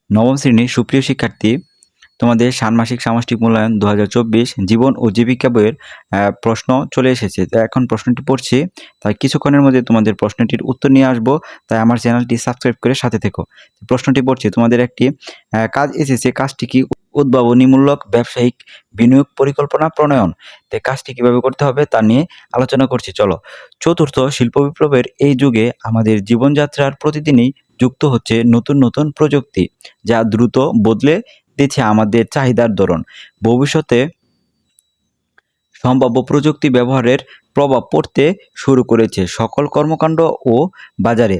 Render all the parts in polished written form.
নবম শ্রেণীর সুপ্রিয় শিক্ষার্থী, তোমাদের ষান্মাসিক সামষ্টিক মূল্যায়ন 2024 জীবন ও জীবিকা বইয়ের প্রশ্ন চলে এসেছে। তো এখন প্রশ্নটি পড়ছি, তাই কিছুক্ষণের মধ্যে তোমাদের প্রশ্নটির উত্তর নিয়ে আসবো। তাই আমার চ্যানেলটি সাবস্ক্রাইব করে সাথে থেকো। প্রশ্নটি পড়ছি, তোমাদের একটি কাজ এসেছে। কাজটি কি? উদ্ভাবনীমূলক ব্যবসায়িক বিনিয়োগ পরিকল্পনা প্রণয়ন। তো কাজটি কিভাবে করতে হবে তা নিয়ে আলোচনা করছি। চলো। চতুর্থ শিল্প বিপ্লবের এই যুগে আমাদের জীবনযাত্রার প্রতিদিনই যুক্ত হচ্ছে নতুন নতুন প্রযুক্তি, যা দ্রুত বদলে দিচ্ছে আমাদের চাহিদার ধরন। ভবিষ্যতে সম্ভাব্য প্রযুক্তি ব্যবহারের প্রভাব পড়তে শুরু করেছে সকল কর্মকাণ্ড ও বাজারে।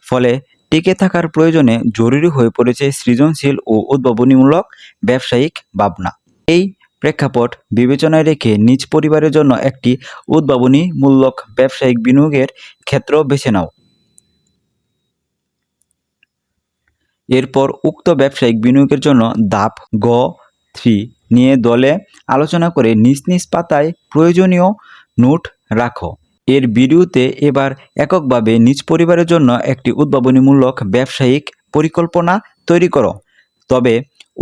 ফলে টিকে থাকার প্রয়োজনে জরুরি হয়ে পড়েছে সৃজনশীল ও উদ্ভাবনীমূলক ব্যবসায়িক ভাবনা। এই প্রেক্ষাপট বিবেচনায় রেখে নিজ পরিবারের জন্য একটি উদ্ভাবনীমূলক ব্যবসায়িক বিনিয়োগের ক্ষেত্র বেছে নাও। এরপর উক্ত ব্যবসায়িক বিনিয়োগের জন্য ধাপ গ3 নিয়ে দলে আলোচনা করে নিজ নিজ পাতায় প্রয়োজনীয় নোট রাখো। এর ভিডিওতে এবার এককভাবে নিজ পরিবারের জন্য একটি উদ্ভাবনীমূলক ব্যবসায়িক পরিকল্পনা তৈরি করো। তবে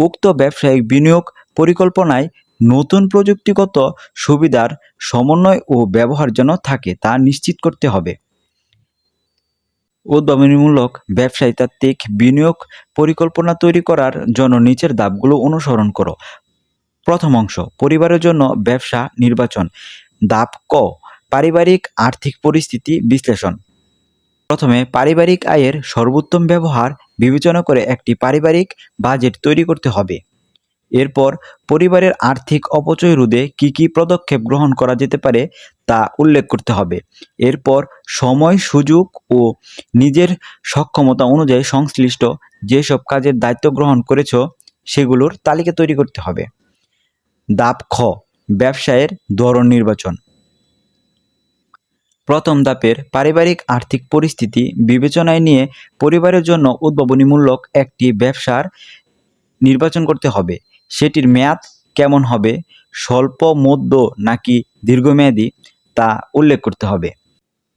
উক্ত ব্যবসায়িক বিনিয়োগ পরিকল্পনায় নতুন প্রযুক্তিগত সুবিধার সমন্বয় ও ব্যবহার যেন থাকে তা নিশ্চিত করতে হবে। উদ্ভাবনীমূলক ব্যবসায়িক বিনিয়োগ পরিকল্পনা তৈরি করার জন্য নিচের ধাপগুলো অনুসরণ করো। প্রথম অংশ, পরিবারের জন্য ব্যবসা নির্বাচন। ধাপ ক, পারিবারিক আর্থিক পরিস্থিতি বিশ্লেষণ। প্রথমে পারিবারিক আয়ের সর্বোত্তম ব্যবহার বিবেচনা করে একটি পারিবারিক বাজেট তৈরি করতে হবে। এরপর পরিবারের আর্থিক অপচয় রোধে কী কী পদক্ষেপ গ্রহণ করা যেতে পারে তা উল্লেখ করতে হবে। এরপর সময়, সুযোগ ও নিজের সক্ষমতা অনুযায়ী সংশ্লিষ্ট যেসব কাজের দায়িত্ব গ্রহণ করেছ সেগুলোর তালিকা তৈরি করতে হবে। ধাপ খ, ব্যবসায়ের ধরন নির্বাচন। প্রথম ধাপের পারিবারিক আর্থিক পরিস্থিতি বিবেচনায় নিয়ে পরিবারের জন্য উদ্ভাবনীমূলক একটি ব্যবসার নির্বাচন করতে হবে। সেটির মেয়াদ কেমন হবে, স্বল্প, মধ্য নাকি দীর্ঘমেয়াদী তা উল্লেখ করতে হবে।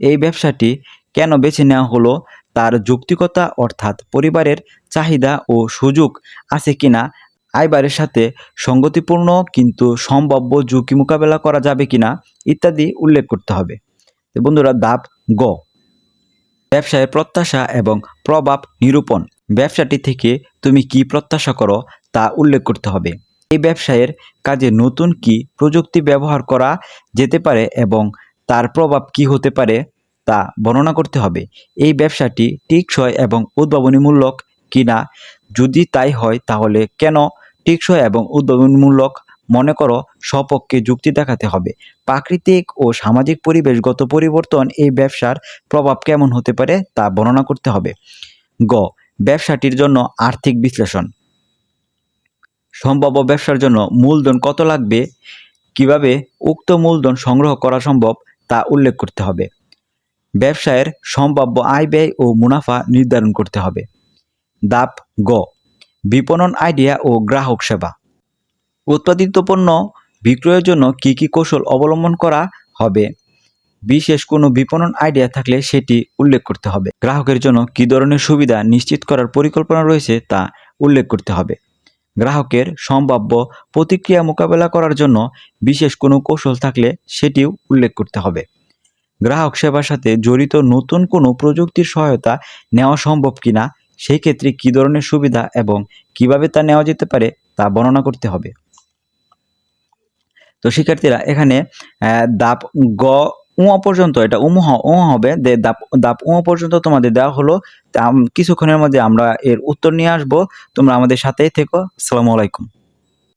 এই ব্যবসাটি কেন বেছে নেওয়া হলো তার যৌক্তিকতা, অর্থাৎ পরিবারের চাহিদা ও সুযোগ আছে কিনা, আয়বারের সাথে সঙ্গতিপূর্ণ কিন্তু সম্ভাব্য ঝুঁকি মোকাবেলা করা যাবে কিনা ইত্যাদি উল্লেখ করতে হবে। তো বন্ধুরা, ধাপ গ, ব্যবসায়ের প্রত্যাশা এবং প্রভাব নিরূপণ। ব্যবসাটি থেকে তুমি কি প্রত্যাশা করো তা উল্লেখ করতে হবে। এই ব্যবসায়ের কাজে নতুন কি প্রযুক্তি ব্যবহার করা যেতে পারে এবং তার প্রভাব কি হতে পারে তা বর্ণনা করতে হবে। এই ব্যবসাটি টেকসই এবং উদ্ভাবনীমূলক কিনা, যদি তাই হয় তাহলে কেন টেকসই এবং উদ্ভাবনীমূলক মনে করো সপক্ষে যুক্তি দেখাতে হবে। প্রাকৃতিক ও সামাজিক পরিবেশগত পরিবর্তন এই ব্যবসার প্রভাব কেমন হতে পারে তা বর্ণনা করতে হবে। গ, ব্যবসাটির জন্য আর্থিক বিশ্লেষণ। সম্ভাব্য ব্যবসার জন্য মূলধন কত লাগবে, কিভাবে উক্ত মূলধন সংগ্রহ করা সম্ভব তা উল্লেখ করতে হবে। ব্যবসায়ের সম্ভাব্য আয়, ব্যয় ও মুনাফা নির্ধারণ করতে হবে। ধাপ গ, বিপণন আইডিয়া ও গ্রাহক সেবা। উৎপাদিত পণ্য বিক্রয়ের জন্য কি কি কৌশল অবলম্বন করা হবে, বিশেষ কোনো বিপণন আইডিয়া থাকলে সেটি উল্লেখ করতে হবে। গ্রাহকের জন্য কী ধরনের সুবিধা নিশ্চিত করার পরিকল্পনা রয়েছে তা উল্লেখ করতে হবে। গ্রাহকের সম্ভাব্য প্রতিক্রিয়া মোকাবেলা করার জন্য বিশেষ কোনো কৌশল থাকলে সেটিও উল্লেখ করতে হবে। গ্রাহক সেবার সাথে জড়িত নতুন কোনো প্রযুক্তির সহায়তা নেওয়া সম্ভব কিনা, সেই ক্ষেত্রে কী ধরনের সুবিধা এবং কিভাবে তা নেওয়া যেতে পারে তা বর্ণনা করতে হবে। তো শিক্ষার্থীরা, এখানে ধাপ গ পর্যন্ত, এটা হবে, ধাপ পর্যন্ত তোমাদের দেওয়া হলো। কিছুক্ষণের মধ্যে আমরা এর উত্তর নিয়ে আসবো। তোমরা আমাদের সাথেই থেকো। আসসালামু আলাইকুম।